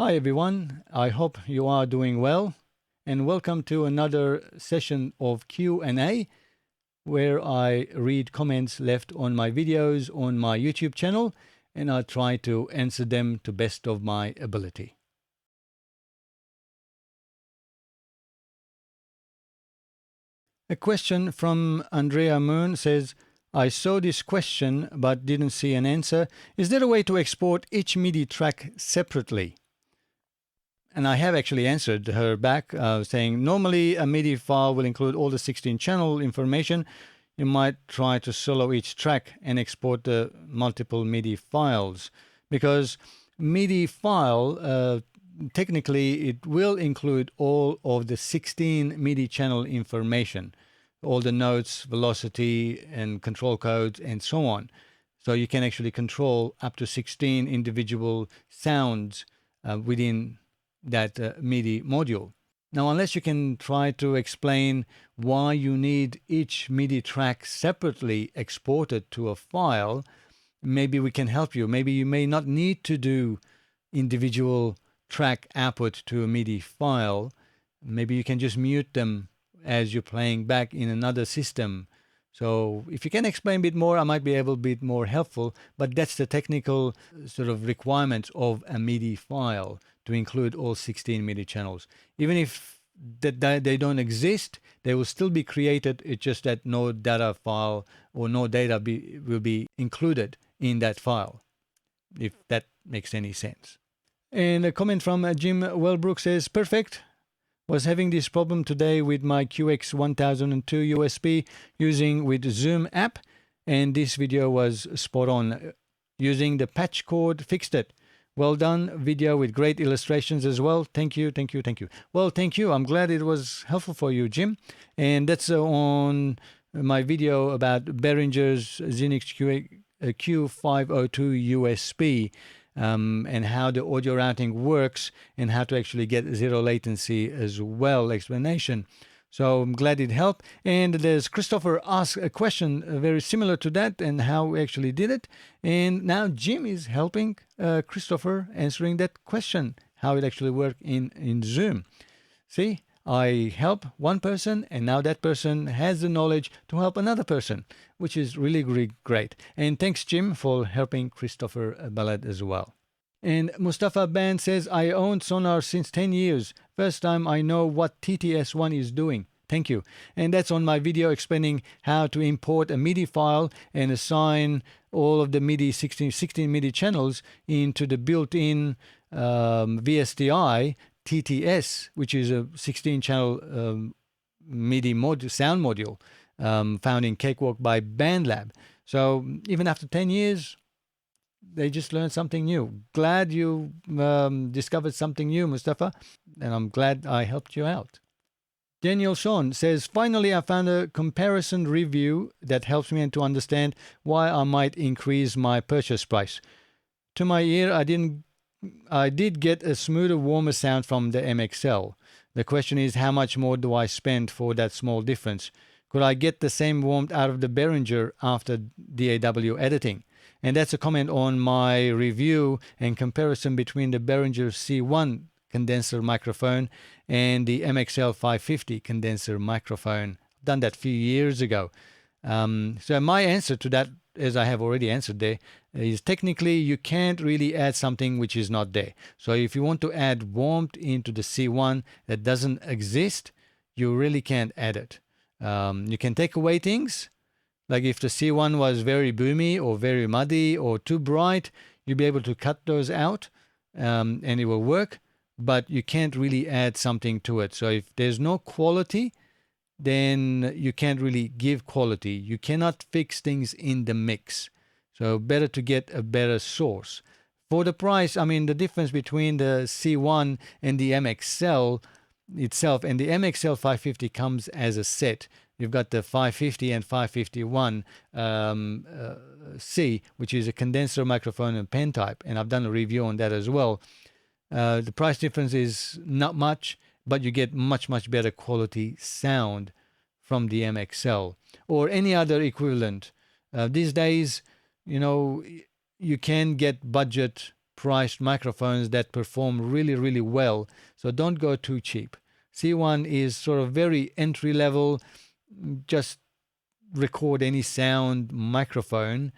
Hi everyone, I hope you are doing well and welcome to another session of Q&A where I read comments left on my videos on my YouTube channel and I try to answer them to best of my ability. A question from Andrea Moon says, I saw this question but didn't see an answer. Is there a way to export each MIDI track separately? And I have actually answered her back saying, normally a MIDI file will include all the 16 channel information. You might try to solo each track and export the multiple MIDI files because MIDI file, technically it will include all of the 16 MIDI channel information, all the notes, velocity and control codes and so on. So you can actually control up to 16 individual sounds within that MIDI module. Now, unless you can try to explain why you need each MIDI track separately exported to a file, maybe we can help you. Maybe you may not need to do individual track output to a MIDI file. Maybe you can just mute them as you're playing back in another system. So if you can explain a bit more, I might be able to be more helpful, but that's the technical sort of requirements of a MIDI file to include all 16 MIDI channels. Even if they don't exist, they will still be created. It's just that no data file or no data will be included in that file, if that makes any sense. And a comment from Jim Wellbrook says, perfect. Was having this problem today with my QX1002 USB using with Zoom app, and this video was spot on. Using the patch cord fixed it. Well done video with great illustrations as well. Thank you, thank you, thank you. Well, thank you. I'm glad it was helpful for you, Jim. And that's on my video about Behringer's Xenix Q502 USB. And how the audio routing works and how to actually get zero latency as well, explanation. So I'm glad it helped. And there's Christopher asked a question very similar to that and how we actually did it. And now Jim is helping Christopher answering that question, how it actually worked in Zoom. See, I help one person and now that person has the knowledge to help another person, which is really, really great. And thanks, Jim, for helping Christopher Ballad as well. And Mustafa Band says, I owned Sonar since 10 years. First time I know what TTS1 is doing. Thank you. And that's on my video explaining how to import a MIDI file and assign all of the MIDI 16 MIDI channels into the built-in VSTi TTS, which is a 16-channel MIDI sound module found in Cakewalk by BandLab. So even after 10 years, they just learned something new. Glad you discovered something new, Mustafa, and I'm glad I helped you out. Daniel Sean says, finally I found a comparison review that helps me to understand why I might increase my purchase price. To my ear, I did get a smoother, warmer sound from the MXL. The question is, how much more do I spend for that small difference? Could I get the same warmth out of the Behringer after DAW editing? And that's a comment on my review and comparison between the Behringer C1 condenser microphone and the MXL 550 condenser microphone. I've done that a few years ago. So my answer to that, as I have already answered there, is technically you can't really add something which is not there. So if you want to add warmth into the C1 that doesn't exist, you really can't add it. You can take away things, like if the C1 was very boomy or very muddy or too bright, you'll be able to cut those out and it will work, but you can't really add something to it. So if there's no quality, then you can't really give quality. You cannot fix things in the mix. So better to get a better source. For the price, I mean, the difference between the C1 and the MXL itself, and the MXL 550 comes as a set. You've got the 550 and 551 C, which is a condenser microphone and pen type, and I've done a review on that as well. The price difference is not much, but you get much, much better quality sound from the MXL or any other equivalent. These days, you know, you can get budget priced microphones that perform really, really well. So don't go too cheap. C1 is sort of very entry level, just record any sound microphone,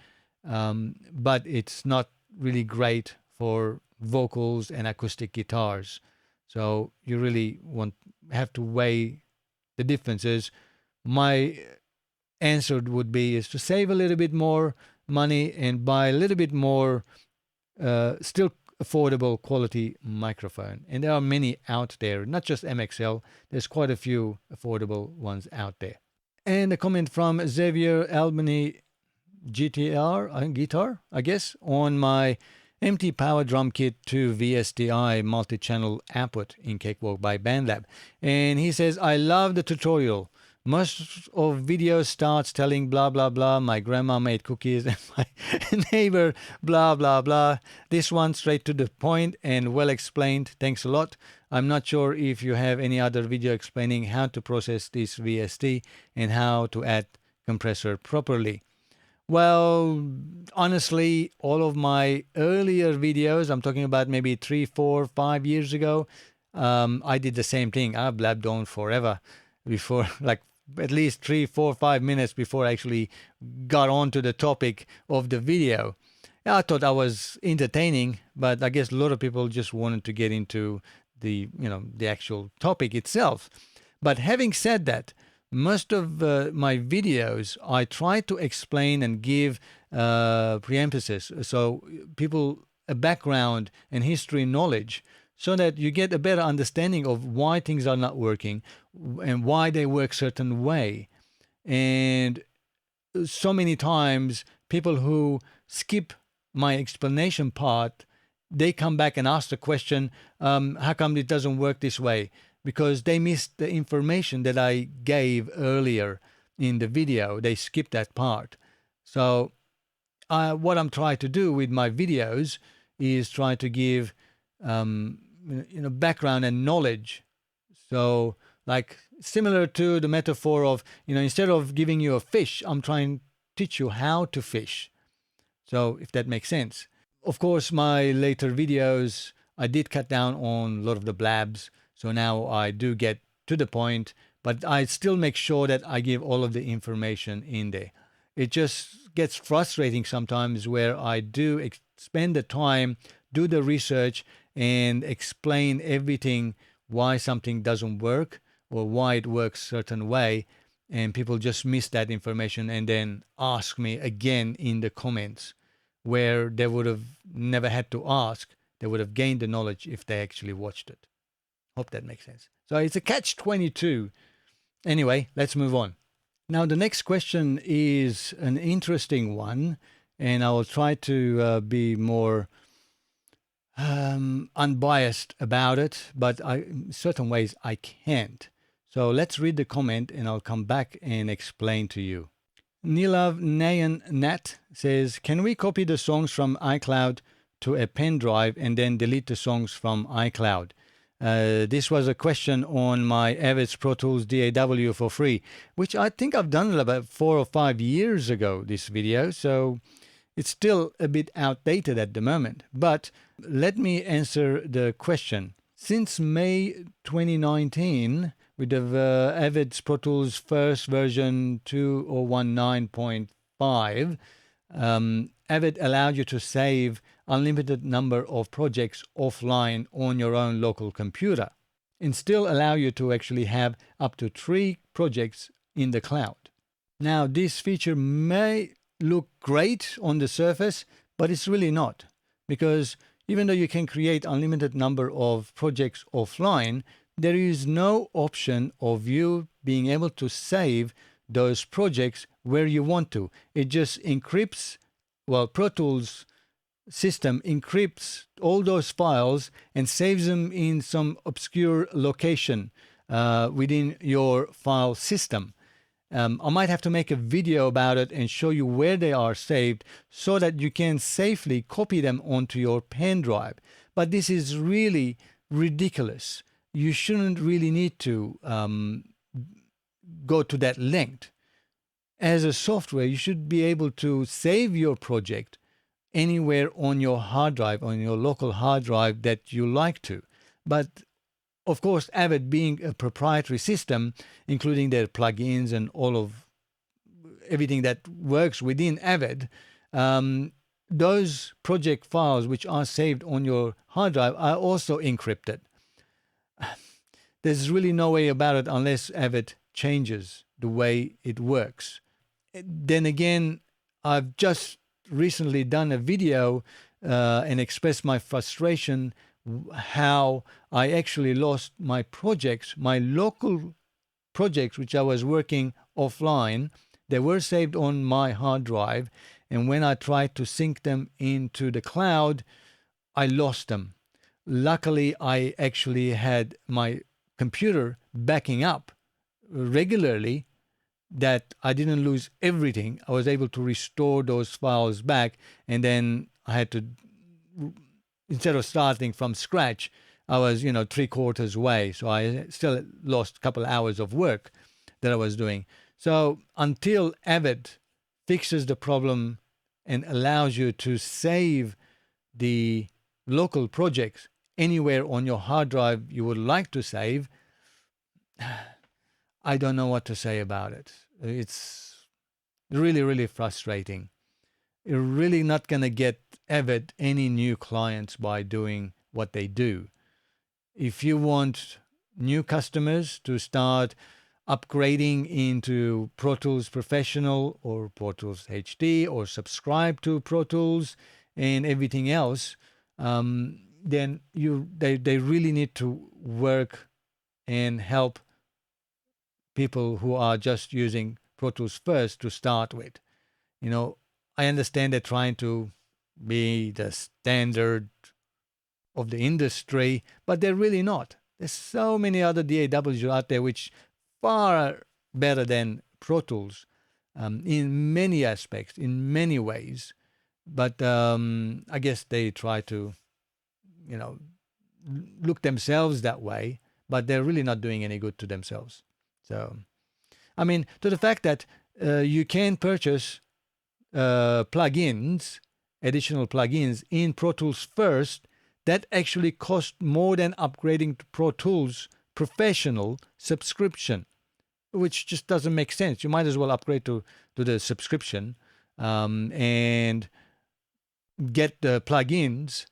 but it's not really great for vocals and acoustic guitars. So you really have to weigh the differences. My answer would be is to save a little bit more money and buy a little bit more still affordable quality microphone. And there are many out there, not just MXL. There's quite a few affordable ones out there. And a comment from Xavier Albany guitar, I guess, on my empty power drum kit to VSTI multi-channel output in Cakewalk by BandLab. And he says, I love the tutorial. Most of video starts telling blah, blah, blah. My grandma made cookies and my neighbor, blah, blah, blah. This one straight to the point and well explained. Thanks a lot. I'm not sure if you have any other video explaining how to process this VST and how to add compressor properly. Well, honestly, all of my earlier videos, I'm talking about maybe 3, 4, 5 years ago, I did the same thing. I blabbed on forever before, like at least 3, 4, 5 minutes before I actually got onto the topic of the video. I thought I was entertaining, but I guess a lot of people just wanted to get into the actual topic itself. But having said that, most of my videos, I try to explain and give preemphasis, so people a background and history knowledge, so that you get a better understanding of why things are not working and why they work certain way. And so many times, people who skip my explanation part, they come back and ask the question, how come it doesn't work this way? Because they missed the information that I gave earlier in the video. They skipped that part. So what I'm trying to do with my videos is try to give background and knowledge. So like similar to the metaphor of, instead of giving you a fish, I'm trying to teach you how to fish. So if that makes sense. Of course, my later videos, I did cut down on a lot of the blabs. So now I do get to the point, but I still make sure that I give all of the information in there. It just gets frustrating sometimes where I do spend the time, do the research, and explain everything, why something doesn't work or why it works a certain way, and people just miss that information and then ask me again in the comments, where they would have never had to ask. They would have gained the knowledge if they actually watched it. Hope that makes sense. So it's a catch-22. Anyway, let's move on. Now, the next question is an interesting one, and I will try to be more unbiased about it, but in certain ways I can't. So let's read the comment, and I'll come back and explain to you. Nilav Nayan Nat says, can we copy the songs from iCloud to a pendrive and then delete the songs from iCloud? This was a question on my Avid's Pro Tools DAW for free, which I think I've done about 4 or 5 years ago, this video, so it's still a bit outdated at the moment. But let me answer the question. Since May 2019, with the Avid's Pro Tools first version 2019.5, Avid allowed you to save unlimited number of projects offline on your own local computer and still allow you to actually have up to 3 projects in the cloud. Now, this feature may look great on the surface, but it's really not, because even though you can create unlimited number of projects offline, there is no option of you being able to save those projects where you want to. It just encrypts, Pro Tools system encrypts all those files and saves them in some obscure location within your file system. I might have to make a video about it and show you where they are saved so that you can safely copy them onto your pen drive. But this is really ridiculous. You shouldn't really need to go to that length. As a software, you should be able to save your project anywhere on your hard drive, on your local hard drive that you like to. But of course, Avid being a proprietary system, including their plugins and all of everything that works within Avid, those project files which are saved on your hard drive are also encrypted. There's really no way about it unless Avid changes the way it works. Then again, I've just recently done a video and expressed my frustration how I actually lost my projects, my local projects, which I was working offline. They were saved on my hard drive, and when I tried to sync them into the cloud, I lost them. Luckily, I actually had my computer backing up regularly, that I didn't lose everything. I was able to restore those files back, and then I had to, instead of starting from scratch, I was, 3/4 way. So I still lost a couple of hours of work that I was doing. So until Avid fixes the problem and allows you to save the local projects anywhere on your hard drive you would like to save, I don't know what to say about it. It's really, really frustrating. You're really not going to get Avid any new clients by doing what they do. If you want new customers to start upgrading into Pro Tools Professional or Pro Tools HD, or subscribe to Pro Tools and everything else, then they really need to work and help people who are just using Pro Tools first to start with. I understand they're trying to be the standard of the industry, but they're really not. There's so many other DAWs out there which far better than Pro Tools in many aspects, in many ways. But I guess they try to, look themselves that way, but they're really not doing any good to themselves. So, to the fact that you can purchase plugins, additional plugins in Pro Tools first, that actually cost more than upgrading to Pro Tools Professional subscription, which just doesn't make sense. You might as well upgrade to the subscription and get the plugins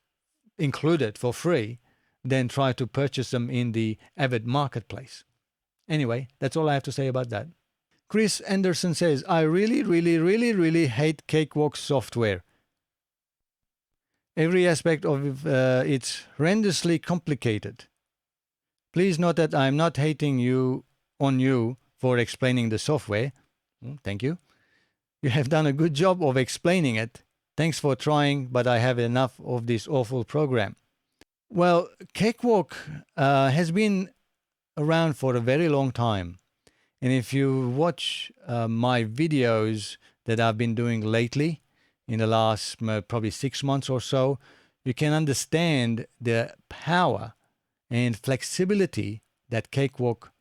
included for free, then try to purchase them in the Avid marketplace. Anyway, that's all I have to say about that. Chris Anderson says, I really, really, really, really hate Cakewalk software. Every aspect of it's horrendously complicated. Please note that I'm not hating on you for explaining the software. Thank you. You have done a good job of explaining it. Thanks for trying, but I have enough of this awful program. Well, Cakewalk has been around for a very long time. And if you watch my videos that I've been doing lately, in the last probably 6 months or so, you can understand the power and flexibility that Cakewalk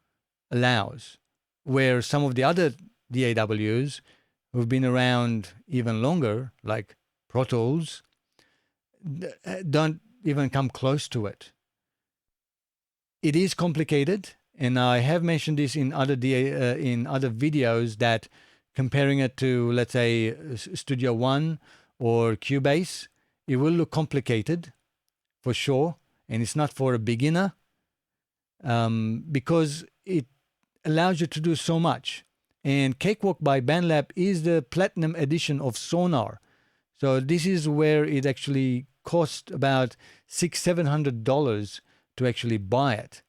allows, where some of the other DAWs who've been around even longer, like Pro Tools, don't even come close to it. It is complicated, and I have mentioned this in other videos, that comparing it to, let's say, Studio One or Cubase, it will look complicated for sure, and it's not for a beginner because it allows you to do so much. And Cakewalk by BandLab is the platinum edition of Sonar. So this is where it actually cost about $600-700 to actually buy it.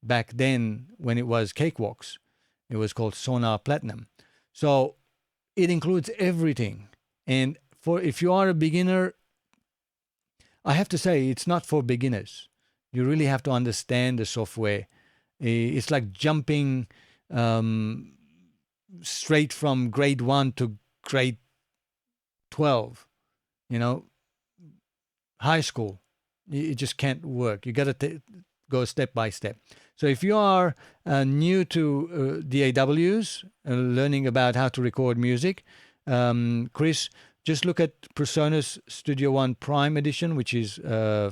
Back then, when it was Cakewalks, it was called Sonar Platinum. So it includes everything. And if you are a beginner, I have to say it's not for beginners. You really have to understand the software. It's like jumping straight from grade 1 to grade 12. High school. It just can't work. You got to go step by step. So if you are new to DAWs, learning about how to record music, Chris, just look at PreSonus Studio One Prime Edition, which is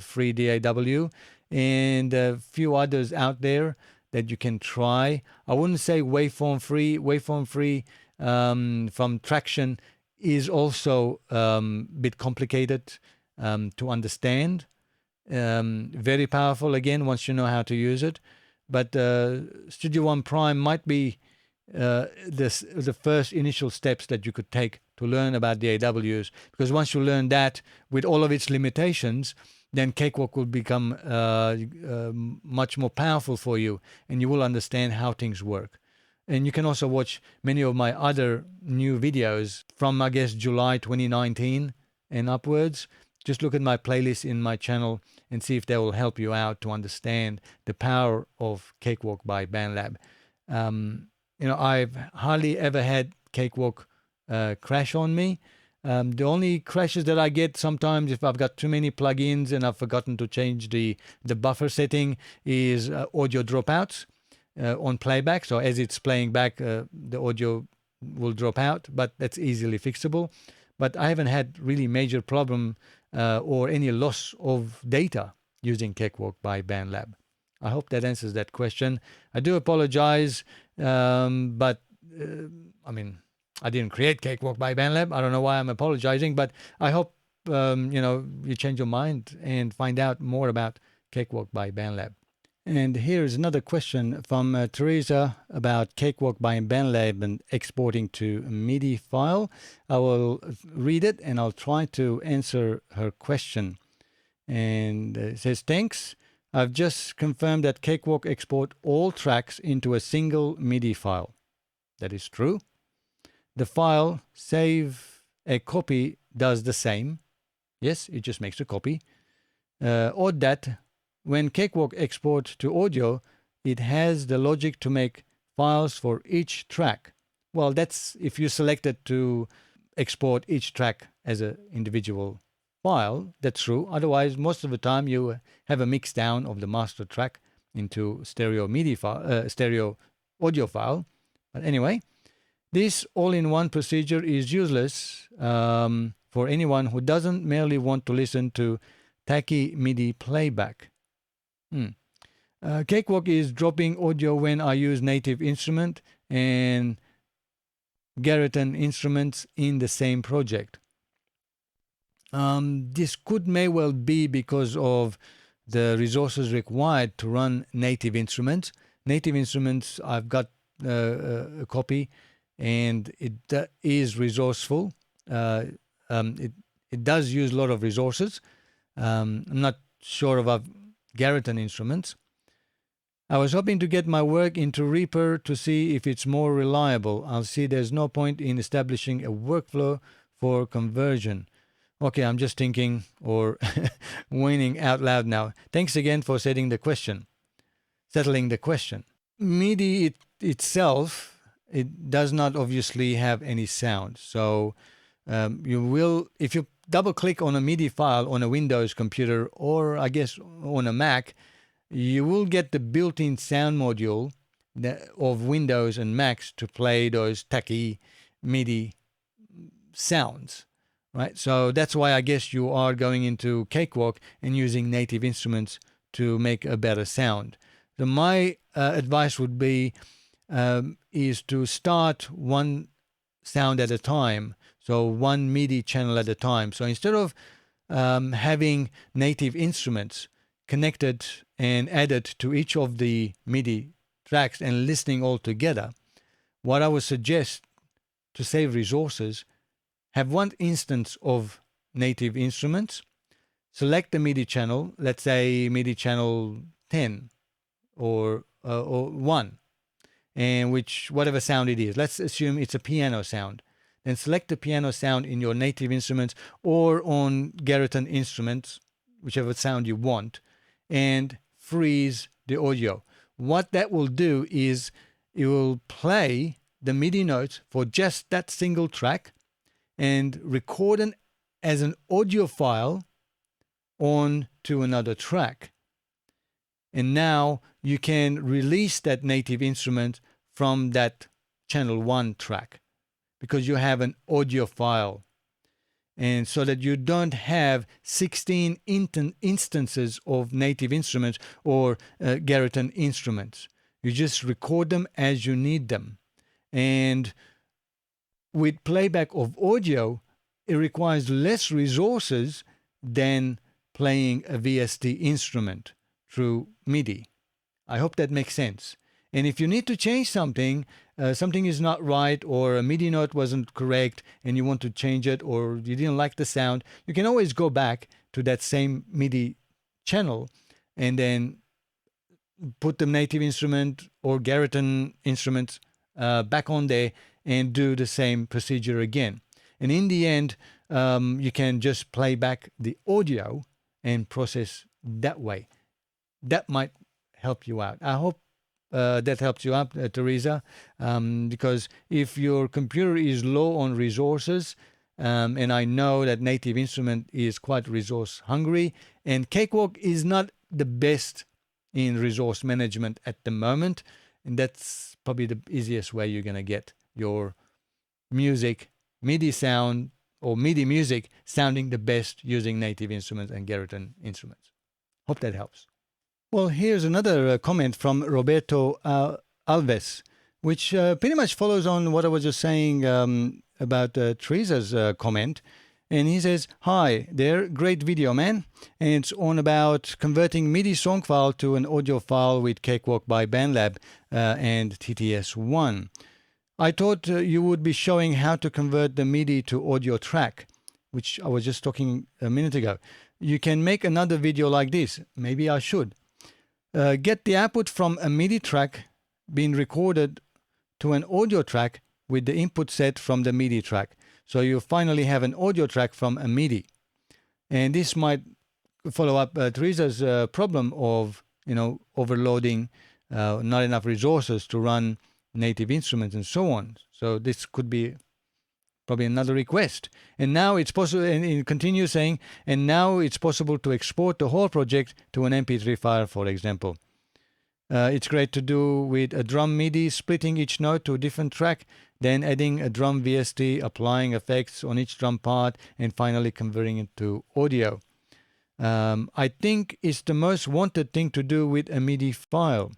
free DAW, and a few others out there that you can try. I wouldn't say waveform free. Waveform free from Traction is also a bit complicated to understand. Very powerful again once you know how to use it. But Studio One Prime might be the first initial steps that you could take to learn about the DAWs, because once you learn that with all of its limitations, then Cakewalk will become much more powerful for you, and you will understand how things work. And you can also watch many of my other new videos from, I guess, July 2019 and upwards. Just look at my playlist in my channel and see if they will help you out to understand the power of Cakewalk by BandLab. I've hardly ever had Cakewalk crash on me. The only crashes that I get sometimes if I've got too many plugins and I've forgotten to change the buffer setting is audio dropouts on playback. So as it's playing back, the audio will drop out, but that's easily fixable. But I haven't had really major problem or any loss of data using Cakewalk by BandLab. I hope that answers that question. I do apologize, but I didn't create Cakewalk by BandLab. I don't know why I'm apologizing, but I hope you change your mind and find out more about Cakewalk by BandLab. And here's another question from Teresa about Cakewalk by BandLab and exporting to a MIDI file. I will read it and I'll try to answer her question. And it says, thanks. I've just confirmed that Cakewalk export all tracks into a single MIDI file. That is true. The file save a copy does the same. Yes, it just makes a copy. Odd that when Cakewalk exports to audio, it has the logic to make files for each track. Well, that's if you selected to export each track as an individual file, that's true. Otherwise, most of the time you have a mix down of the master track into stereo MIDI file, stereo audio file. But anyway, this all-in-one procedure is useless for anyone who doesn't merely want to listen to tacky MIDI playback. Cakewalk is dropping audio when I use native instrument and Garriton instruments in the same project. This may well be because of the resources required to run native instruments. Native instruments, I've got a copy, and it is resourceful. It does use a lot of resources. I'm not sure about Garriton instruments. I was hoping to get my work into Reaper to see if it's more reliable. I'll see there's no point in establishing a workflow for conversion. Okay, I'm just thinking or whining out loud now. Thanks again for settling the question. MIDI itself, it does not obviously have any sound. So you will, if you double click on a MIDI file on a Windows computer or I guess on a Mac, you will get the built-in sound module of Windows and Macs to play those tacky MIDI sounds, right? So that's why I guess you are going into Cakewalk and using native instruments to make a better sound. So my advice would be is to start one sound at a time, so one MIDI channel at a time. So instead of having native instruments connected and added to each of the MIDI tracks and listening all together, what I would suggest to save resources, have one instance of native instruments, select the MIDI channel, let's say MIDI channel 10 or 1, and whatever sound it is. Let's assume it's a piano sound. Then select the piano sound in your native instruments or on Garriton instruments, whichever sound you want, and freeze the audio. What that will do is it will play the MIDI notes for just that single track and record it as an audio file on to another track. And now you can release that native instrument from that channel 1 track because you have an audio file. and so that you don't have 16 instances of native instruments or Garriton instruments. You just record them as you need them. And with playback of audio, it requires less resources than playing a VST instrument through MIDI. I hope that makes sense. And if you need to change something, something is not right, or a MIDI note wasn't correct and you want to change it, or you didn't like the sound, you can always go back to that same MIDI channel and then put the native instrument or Garriton instruments back on there and do the same procedure again. And in the end, you can just play back the audio and process that way. That might help you out. I hope that helps you out, Teresa, because if your computer is low on resources, and I know that Native Instrument is quite resource hungry, and Cakewalk is not the best in resource management at the moment, and that's probably the easiest way you're going to get your music, MIDI sound, or MIDI music sounding the best using Native Instruments and Garriton instruments. Hope that helps. Well, here's another comment from Roberto Alvis, which pretty much follows on what I was just saying about Teresa's comment. And he says, "Hi there, great video, man. And it's on about converting MIDI song file to an audio file with Cakewalk by BandLab and TTS1. I thought you would be showing how to convert the MIDI to audio track, which I was just talking a minute ago. You can make another video like this. Maybe I should. Get the output from a MIDI track being recorded to an audio track with the input set from the MIDI track. So you finally have an audio track from a MIDI. And this might follow up Teresa's problem of, overloading, not enough resources to run native instruments and so on. So this could be probably another request. And now it's possible, and it continues saying, and now it's possible to export the whole project to an MP3 file, for example. It's great to do with a drum MIDI, splitting each note to a different track, then adding a drum VST, applying effects on each drum part, and finally converting it to audio. I think it's the most wanted thing to do with a MIDI file.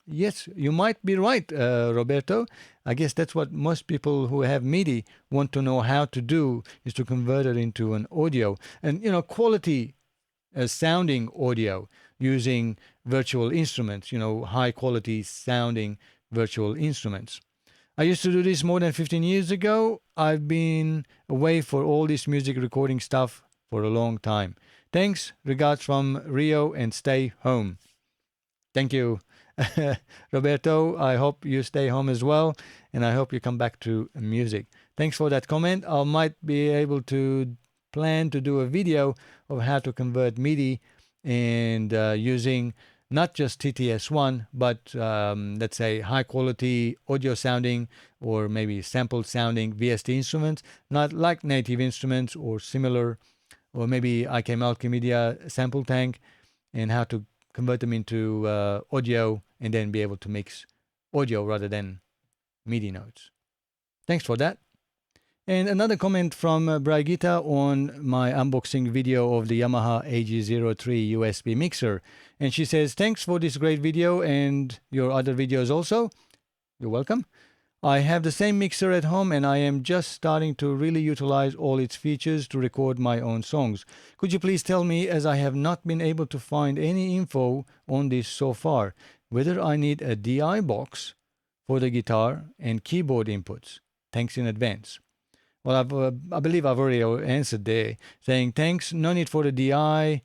Yes, you might be right, Roberto. I guess that's what most people who have MIDI want to know how to do, is to convert it into an audio. And, quality sounding audio using virtual instruments, high quality sounding virtual instruments. I used to do this more than 15 years ago. I've been away for all this music recording stuff for a long time. Thanks, regards from Rio, and stay home. Thank you, Roberto. I hope you stay home as well, and I hope you come back to music. Thanks for that comment. I might be able to plan to do a video of how to convert MIDI and using not just TTS1, but let's say high quality audio sounding or maybe sampled sounding VST instruments, not like Native Instruments or similar, or maybe IK Multimedia sample tank, and how to convert them into audio and then be able to mix audio rather than MIDI notes. Thanks for that. And another comment from Brigitta on my unboxing video of the Yamaha AG03 USB mixer. And she says, thanks for this great video and your other videos also. You're welcome. I have the same mixer at home and I am just starting to really utilize all its features to record my own songs. Could you please tell me, as I have not been able to find any info on this so far, whether I need a DI box for the guitar and keyboard inputs? Thanks in advance. Well, I believe I've already answered there, saying thanks, no need for the DI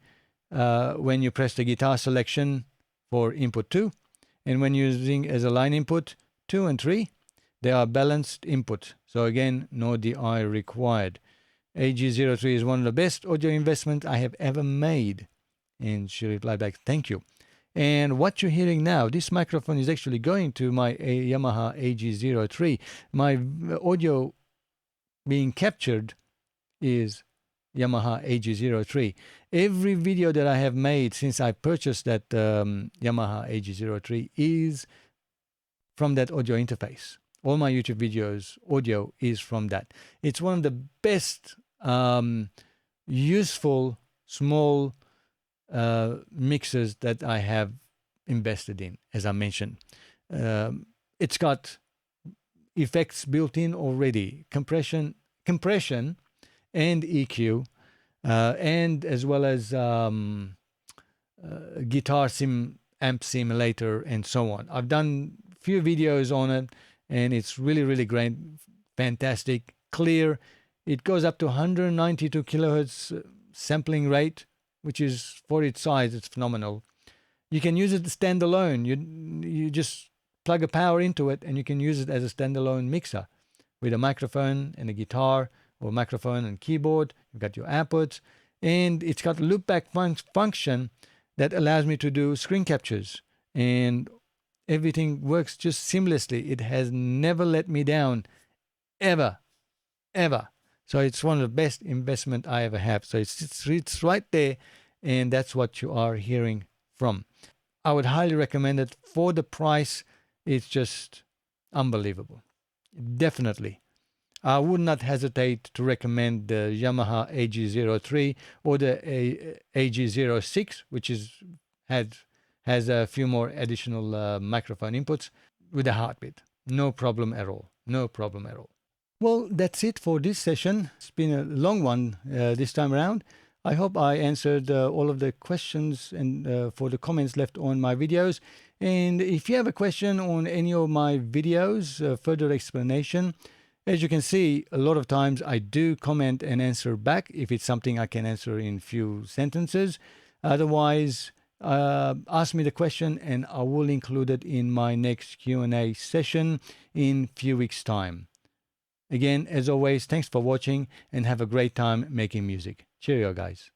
when you press the guitar selection for input 2. And when using as a line input 2 and 3, they are balanced input. So again, no DI required. AG03 is one of the best audio investments I have ever made. And she replied back, thank you. And what you're hearing now, this microphone is actually going to my Yamaha AG03. My audio being captured is Yamaha AG03. Every video that I have made since I purchased that Yamaha AG03 is from that audio interface. All my YouTube videos, audio is from that. It's one of the best useful small mixers that I have invested in, as I mentioned. It's got effects built in already, compression, and EQ, and as well as guitar amp simulator, and so on. I've done few videos on it, and it's really, really great, fantastic, clear. It goes up to 192 kilohertz sampling rate, which is, for its size, it's phenomenal. You can use it standalone. You just plug a power into it, and you can use it as a standalone mixer with a microphone and a guitar, or microphone and keyboard. You've got your outputs, and it's got a loopback function that allows me to do screen captures, and everything works just seamlessly. It has never let me down, ever, ever. So it's one of the best investment I ever have. So it's right there, and that's what you are hearing from. I would highly recommend it. For the price, it's just unbelievable. Definitely. I would not hesitate to recommend the Yamaha AG03 or the AG06, which has a few more additional microphone inputs with a heartbeat. No problem at all. No problem at all. Well, that's it for this session. It's been a long one this time around. I hope I answered all of the questions and for the comments left on my videos. And if you have a question on any of my videos, further explanation, as you can see, a lot of times I do comment and answer back if it's something I can answer in few sentences. Otherwise, ask me the question and I will include it in my next Q&A session in few weeks' time. Again, as always, thanks for watching and have a great time making music. Cheerio, guys.